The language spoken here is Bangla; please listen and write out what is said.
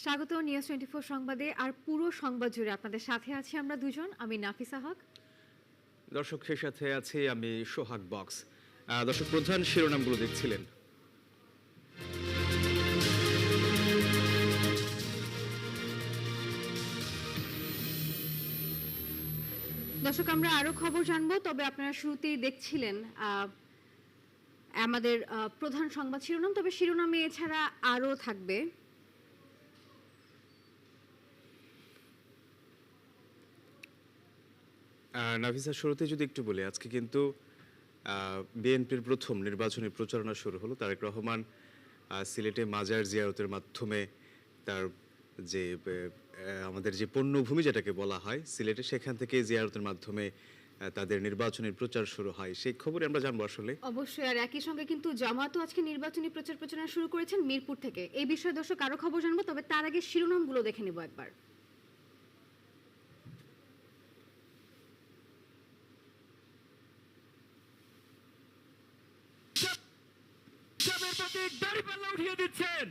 স্বাগত নিউজ 24 সংবাদে। আর পুরো সংবাদ জুড়ে আপনাদের সাথে আছি আমরা দুজন, আমি নাফিসা হক। দর্শকের সাথে আছি আমি সোহাগ বক্স। দর্শক, প্রধান শিরোনামগুলো দেখছিলেন। দর্শক, আমরা আরো খবর জানবো, তবে আপনারা শুরুতেই দেখছিলেন আমাদের প্রধান সংবাদ শিরোনাম। তবে শিরোনামে এছাড়া আরো থাকবে। নাফিসা, শুরুতে যদি একটু বলি, আজকে কিন্তু বিএনপির প্রথম নির্বাচনী প্রচারণা শুরু হলো। তারেক রহমান সিলেটে মাজার জিয়ারতের মাধ্যমে তার যে আমাদের যে পণ্যভূমি যেটাকে বলা হয় সিলেটে, সেখান থেকে জিয়ারতের মাধ্যমে তাদের নির্বাচনী প্রচার শুরু হয়। সেই খবরে আমরা জানবো আসলে। অবশ্যই। আর একই সঙ্গে কিন্তু জামাতও আজকে নির্বাচনী প্রচারণা শুরু করেছেন মিরপুর থেকে। এই বিষয়ে দর্শক আরো খবর জানবো, তবে তার আগে শিরোনামগুলো দেখে নিব একবার। প্রতি দাড়িপাল্লা উঠিয়ে দিচ্ছেন